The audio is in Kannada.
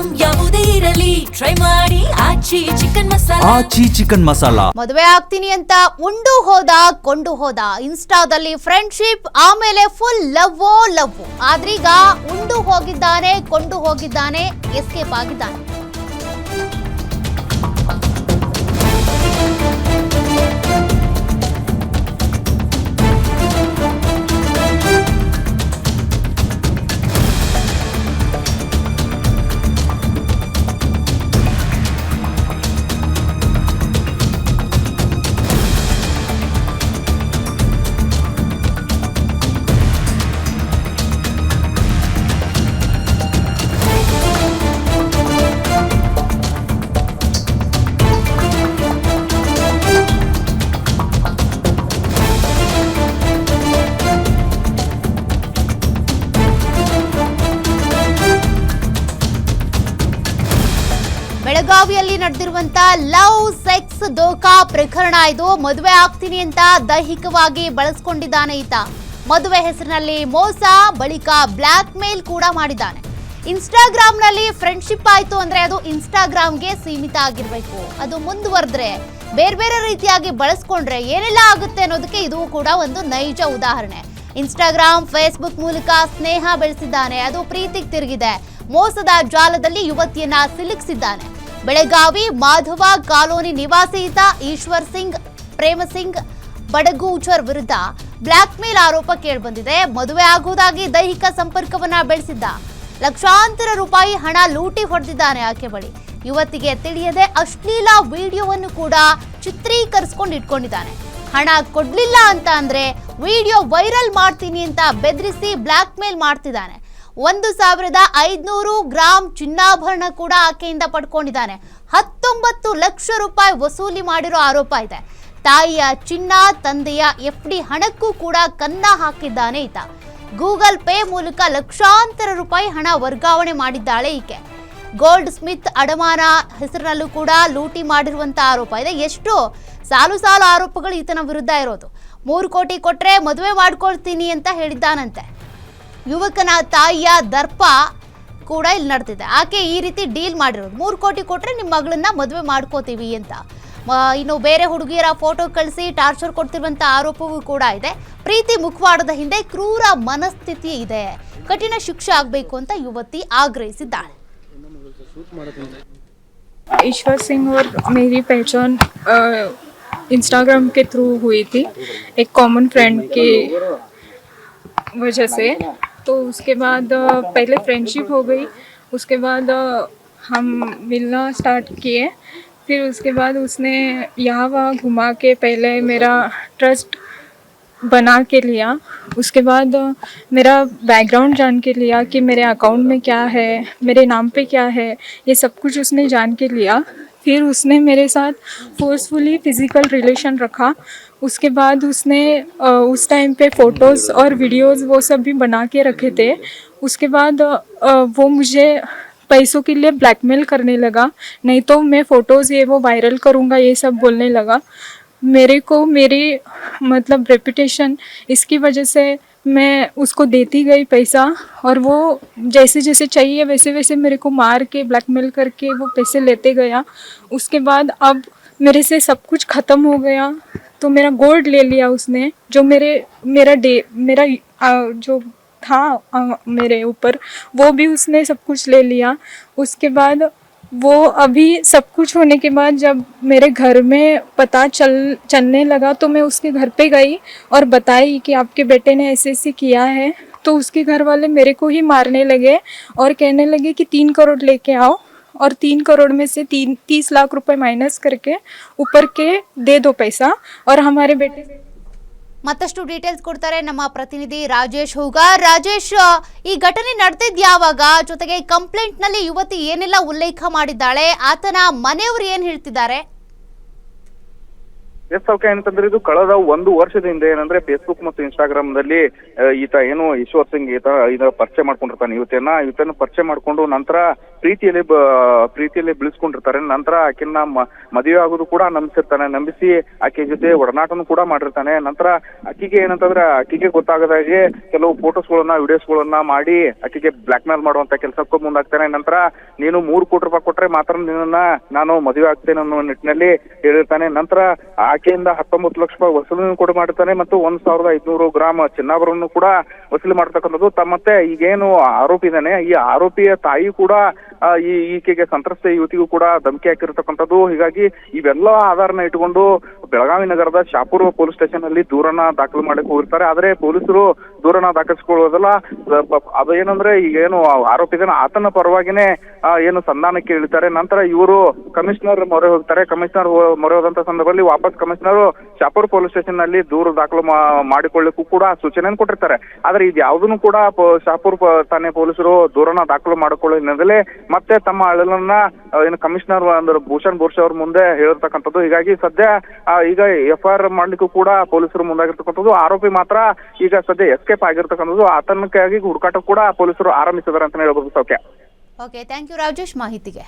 ಐಟಂ ಯಾವುದೇ ಇರಲಿ ಟ್ರೈ ಮಾಡಿ ಆಚಿ ಚಿಕನ್ ಮಸಾಲಾ. ಮದುವೆ ಆಗ್ತೀನಿ ಅಂತ ಉಂಡು ಹೋದ ಕೊಂಡು ಹೋದ, ಇನ್ಸ್ಟಾದಲ್ಲಿ ಫ್ರೆಂಡ್ಶಿಪ್, ಆಮೇಲೆ ಫುಲ್ ಲವ್ ಆದ್ರೀಗ ಉಂಡು ಹೋಗಿದ್ದಾನೆ, ಕೊಂಡು ಹೋಗಿದ್ದಾನೆ, ಎಸ್ಕೇಪ್ ಆಗಿದ್ದಾನೆ. ಬೆಳಗಾವಿಯಲ್ಲಿ ನಡೆದಿರುವಂತ ಲವ್ ಸೆಕ್ಸ್ ದೋಖಾ ಪ್ರಕರಣ ಇದು. ಮದುವೆ ಆಗ್ತೀನಿ ಅಂತ ದೈಹಿಕವಾಗಿ ಬಳಸ್ಕೊಂಡಿದ್ದಾನೆ ಈತ. ಮದುವೆ ಹೆಸರಿನಲ್ಲಿ ಮೋಸ, ಬಳಿಕ ಬ್ಲಾಕ್ ಮೇಲ್ ಕೂಡ ಮಾಡಿದ್ದಾನೆ. ಇನ್ಸ್ಟಾಗ್ರಾಮ್ನಲ್ಲಿ ಫ್ರೆಂಡ್ಶಿಪ್ ಆಯ್ತು ಅಂದ್ರೆ ಅದು ಇನ್ಸ್ಟಾಗ್ರಾಮ್ಗೆ ಸೀಮಿತ ಆಗಿರ್ಬೇಕು. ಅದು ಮುಂದುವರೆದ್ರೆ ಬೇರೆ ಬೇರೆ ರೀತಿಯಾಗಿ ಬಳಸ್ಕೊಂಡ್ರೆ ಏನೆಲ್ಲ ಆಗುತ್ತೆ ಅನ್ನೋದಕ್ಕೆ ಇದು ಕೂಡ ಒಂದು ನೈಜ ಉದಾಹರಣೆ. ಇನ್ಸ್ಟಾಗ್ರಾಮ್, ಫೇಸ್ಬುಕ್ ಮೂಲಕ ಸ್ನೇಹ ಬೆಳೆಸಿದ್ದಾನೆ, ಅದು ಪ್ರೀತಿಗೆ ತಿರುಗಿದೆ. ಮೋಸದ ಜಾಲದಲ್ಲಿ ಯುವತಿಯನ್ನ ಸಿಲುಕಿಸಿದ್ದಾನೆ. ಬೆಳಗಾವಿ ಮಾಧವ ಕಾಲೋನಿ ನಿವಾಸಿ ಈತ ಈಶ್ವರ್ ಸಿಂಗ್ ಪ್ರೇಮ ಸಿಂಗ್ ಬಡಗೂಚರ್ ವಿರುದ್ಧ ಬ್ಲಾಕ್ ಮೇಲ್ ಆರೋಪ ಕೇಳಿಬಂದಿದೆ. ಮದುವೆ ಆಗುವುದಾಗಿ ದೈಹಿಕ ಸಂಪರ್ಕವನ್ನ ಬೆಳೆಸಿದ್ದ. ಲಕ್ಷಾಂತರ ರೂಪಾಯಿ ಹಣ ಲೂಟಿ ಹೊಡೆದಿದ್ದಾನೆ ಆಕೆ ಬಳಿ. ಯುವತಿಗೆ ತಿಳಿಯದೆ ಅಶ್ಲೀಲ ವಿಡಿಯೋವನ್ನು ಕೂಡ ಚಿತ್ರೀಕರಿಸಿಕೊಂಡು ಇಟ್ಕೊಂಡಿದ್ದಾನೆ. ಹಣ ಕೊಡ್ಲಿಲ್ಲ ಅಂತ ಅಂದ್ರೆ ವಿಡಿಯೋ ವೈರಲ್ ಮಾಡ್ತೀನಿ ಅಂತ ಬೆದರಿಸಿ ಬ್ಲಾಕ್ ಮೇಲ್ ಮಾಡ್ತಿದ್ದಾನೆ. 1,500 ಗ್ರಾಂ ಚಿನ್ನಾಭರಣ ಕೂಡ ಆಕೆಯಿಂದ ಪಡ್ಕೊಂಡಿದ್ದಾನೆ. 19 ಲಕ್ಷ ರೂಪಾಯಿ ವಸೂಲಿ ಮಾಡಿರೋ ಆರೋಪ ಇದೆ. ತಾಯಿಯ ಚಿನ್ನ, ತಂದೆಯ FD ಹಣಕ್ಕೂ ಕೂಡ ಕನ್ನ ಹಾಕಿದ್ದಾನೆ ಈತ. ಗೂಗಲ್ ಪೇ ಮೂಲಕ ಲಕ್ಷಾಂತರ ರೂಪಾಯಿ ಹಣ ವರ್ಗಾವಣೆ ಮಾಡಿದ್ದಾಳೆ ಈಕೆ. ಗೋಲ್ಡ್ ಸ್ಮಿತ್ ಅಡಮಾನ ಹೆಸರಿನಲ್ಲೂ ಕೂಡ ಲೂಟಿ ಮಾಡಿರುವಂತ ಆರೋಪ ಇದೆ. ಎಷ್ಟು ಸಾಲು ಆರೋಪಗಳು ಈತನ ವಿರುದ್ಧ ಇರೋದು. 3 ಕೋಟಿ ಕೊಟ್ರೆ ಮದುವೆ ಮಾಡ್ಕೊಳ್ತೀನಿ ಅಂತ ಹೇಳಿದ್ದಾನಂತೆ. ಯುವಕನ ತಾಯಿಯ ದರ್ಪ ಕೂಡ ಇಲ್ಲಿ ನಡೆದಿದೆ. ಆಕೆ ಈ ರೀತಿ ಡೀಲ್ ಮಾಡಿರೋದು, 3 ಕೋಟಿ ಕೊಟ್ರೆ ನಿಮ್ಮ ಮಗಳನ್ನ ಮದುವೆ ಮಾಡ್ಕೋತೀವಿ ಅಂತ. ಇನ್ನು ಬೇರೆ ಹುಡುಗಿಯರ ಫೋಟೋ ಕಳಿಸಿ ಟಾರ್ಚರ್ ಕೊಡ್ತಿರುವಂತ ಆರೋಪವೂ ಕೂಡ ಇದೆ. ಪ್ರೀತಿ ಮುಖವಾಡದ ಹಿಂದೆ ಕ್ರೂರ ಮನಸ್ಥಿತಿ ಇದೆ. ಕಠಿಣ ಶಿಕ್ಷೆ ಆಗಬೇಕು ಅಂತ ಯುವತಿ ಆಗ್ರಹಿಸಿದ್ದಾಳೆ. ईश्वर सिंह और मेरी पहचान इंस्टाग्राम के थ्रू हुई थी, एक कॉमन फ्रेंड की वजह से. तो उसके बाद पहले फ्रेंडशिप हो गई, उसके बाद हम मिलना स्टार्ट किए. फिर उसके बाद उसने यहाँ वहाँ घुमा के पहले मेरा ट्रस्ट बना के लिया. उसके बाद मेरा बैकग्राउंड जान के लिया कि मेरे अकाउंट में क्या है, मेरे नाम पे क्या है, ये सब कुछ उसने जान के लिया. फिर उसने मेरे साथ फोर्सफुली फिज़िकल रिलेशन रखा. उसके बाद उसने उस टाइम पे फ़ोटोज़ और वीडियोज़ वो सब भी बना के रखे थे. उसके बाद वो मुझे पैसों के लिए ब्लैकमेल करने लगा, नहीं तो मैं फ़ोटोज़ ये वो वायरल करूँगा, ये सब बोलने लगा. मेरे को मेरी मतलब रेपुटेशन, इसकी वजह से मैं उसको देती गई पैसा, और वो जैसे जैसे चाहिए वैसे वैसे मेरे को मार के ब्लैकमेल करके वो पैसे लेते गया. उसके बाद अब मेरे से सब कुछ ख़त्म हो गया. तो मेरा गोल्ड ले लिया उसने, जो मेरा जो था मेरे ऊपर, वो भी उसने सब कुछ ले लिया. उसके बाद वो अभी सब कुछ होने के बाद जब मेरे घर में पता चलने लगा तो मैं उसके घर पे गई और बताई कि आपके बेटे ने ऐसे ऐसे किया है. तो उसके घर वाले मेरे को ही मारने लगे और कहने लगे कि 3 करोड़ लेके आओ, और 3 करोड़ में से 30 लाख रुपए माइनस करके ऊपर के दे दो पैसा, और हमारे बेटे. ಮತ್ತಷ್ಟು ಡೀಟೇಲ್ಸ್ ಕೊಡ್ತಾರೆ ನಮ್ಮ ಪ್ರತಿನಿಧಿ ರಾಜೇಶ್ ಹೂಗಾರ್. ರಾಜೇಶ್, ಈ ಘಟನೆ ನಡೆದಿದ್ದು ಯಾವಾಗ? ಜೊತೆಗೆ ಕಂಪ್ಲೇಂಟ್ ನಲ್ಲಿ ಯುವತಿ ಏನೆಲ್ಲ ಉಲ್ಲೇಖ ಮಾಡಿದ್ದಾಳೆ, ಆತನ ಮನೆಯವರು ಏನ್ ಹೇಳ್ತಿದ್ದಾರೆ? ಎಸ್ ಸೌಖ್ಯ ಏನಂತಂದ್ರೆ ಇದು ಕಳೆದ 1 ವರ್ಷದ ಹಿಂದೆ ಏನಂದ್ರೆ ಫೇಸ್ಬುಕ್ ಮತ್ತು ಇನ್ಸ್ಟಾಗ್ರಾಮ್ ದಲ್ಲಿ ಈತ ಏನು ಈಶ್ವರ್ ಸಿಂಗ್ ಇದ ಪರಿಚಯ ಮಾಡ್ಕೊಂಡಿರ್ತಾನೆ ಇವತ್ತನ್ನ ಪರಿಚಯ ಮಾಡ್ಕೊಂಡು ನಂತರ ಪ್ರೀತಿಯಲ್ಲಿ ಬೀಳಿಸ್ಕೊಂಡಿರ್ತಾರೆ. ನಂತರ ಆಕೆನ ಮದುವೆ ಆಗೋದು ಕೂಡ ನಂಬಿಸಿ ಆಕೆ ಜೊತೆ ಒಡನಾಟನು ಕೂಡ ಮಾಡಿರ್ತಾನೆ. ನಂತರ ಆಕೆಗೆ ಗೊತ್ತಾಗದಾಗೆ ಕೆಲವು ಫೋಟೋಸ್ಗಳನ್ನ ವಿಡಿಯೋಸ್ಗಳನ್ನ ಮಾಡಿ ಆಕೆಗೆ ಬ್ಲಾಕ್ ಮೇಲ್ ಮಾಡುವಂತ ಕೆಲಸಕ್ಕೂ ಮುಂದಾಗ್ತಾನೆ. ನಂತರ ನೀನು 3 ಕೋಟಿ ರೂಪಾಯಿ ಕೊಟ್ರೆ ಮಾತ್ರ ನಿನ್ನ ನಾನು ಮದುವೆ ಆಗ್ತೇನೆ ಅನ್ನೋ ನಿಟ್ಟಿನಲ್ಲಿ ಹೇಳಿರ್ತಾನೆ. ನಂತರ ಆಕೆಯಿಂದ 19 ಲಕ್ಷ ರೂಪಾಯಿ ವಸೂಲಿಯನ್ನು ಕೂಡ ಮಾಡಿರ್ತಾನೆ ಮತ್ತು 1500 ಗ್ರಾಮ್ ಚಿನ್ನಾಭರಣವನ್ನು ಕೂಡ ವಸೂಲಿ ಮಾಡ್ತಕ್ಕಂಥದ್ದು. ಮತ್ತೆ ಈಗೇನು ಆರೋಪಿ ಇದ್ದಾನೆ ಈ ಆರೋಪಿಯ ತಾಯಿ ಕೂಡ ಈಕೆಗೆ ಸಂತ್ರಸ್ತ ಯುವತಿಗೂ ಕೂಡ ಧಮಕಿ ಹಾಕಿರ್ತಕ್ಕಂಥದ್ದು. ಹೀಗಾಗಿ ಇವೆಲ್ಲ ಆಧಾರನ ಇಟ್ಕೊಂಡು ಬೆಳಗಾವಿ ನಗರದ ಶಾಪುರ್ ಪೊಲೀಸ್ ಸ್ಟೇಷನ್ ಅಲ್ಲಿ ದೂರನ್ನ ದಾಖಲು ಮಾಡಕ್ಕೆ ಹೋಗಿರ್ತಾರೆ. ಆದ್ರೆ ಪೊಲೀಸರು ದೂರನ್ನ ದಾಖಲಿಸಿಕೊಳ್ಳೋದಲ್ಲ, ಅದೇನಂದ್ರೆ ಈಗೇನು ಆರೋಪಿ ಇದ್ದಾನೆ ಆತನ ಪರವಾಗಿನೇ ಏನು ಸಂಧಾನಕ್ಕೆ ಇಳಿತಾರೆ. ನಂತರ ಇವರು ಕಮಿಷನರ್ ಮೊರೆ ಹೋಗ್ತಾರೆ. ಕಮಿಷನರ್ ಮೊರೆ ಹೋದಂತ ಸಂದರ್ಭದಲ್ಲಿ ವಾಪಸ್ ಕಮಿಷನರ್ ಶಾಪುರ್ ಪೊಲೀಸ್ ಸ್ಟೇಷನ್ ನಲ್ಲಿ ದೂರು ದಾಖಲು ಮಾಡಿಕೊಳ್ಳಿಕ್ಕೂ ಕೂಡ ಸೂಚನೆಯನ್ನು ಕೊಟ್ಟಿರ್ತಾರೆ. ಆದ್ರೆ ಇದು ಯಾವುದನ್ನು ಕೂಡ ಶಾಪುರ್ ಠಾಣೆ ಪೊಲೀಸರು ದೂರನ್ನ ದಾಖಲು ಮಾಡಿಕೊಳ್ಳೋ ಹಿನ್ನೆಲೆ ಮತ್ತೆ ತಮ್ಮ ಅಳಲನ್ನ ಏನು ಕಮಿಷನರ್ ಅಂದ್ರೆ ಭೂಷಣ್ ಬೋರ್ಶೆ ಅವ್ರ ಮುಂದೆ ಹೇಳಿರ್ತಕ್ಕಂಥದ್ದು. ಹೀಗಾಗಿ ಸದ್ಯ ಈಗ FIR ಮಾಡ್ಲಿಕ್ಕೂ ಕೂಡ ಪೊಲೀಸರು ಮುಂದಾಗಿರ್ತಕ್ಕಂಥದ್ದು. ಆರೋಪಿ ಮಾತ್ರ ಈಗ ಸದ್ಯ ಎಸ್ಕೇಪ್ ಆಗಿರ್ತಕ್ಕಂಥದ್ದು. ಆತನಕ್ಕಾಗಿ ಹುಡುಕಾಟ ಕೂಡ ಪೊಲೀಸರು ಆರಂಭಿಸಿದಾರೆ ಅಂತ ಹೇಳ್ಬೋದು ಸೌಖ್ಯ. ಓಕೆ, ಥ್ಯಾಂಕ್ ಯು ರಾಜೇಶ್ ಮಾಹಿತಿಗೆ.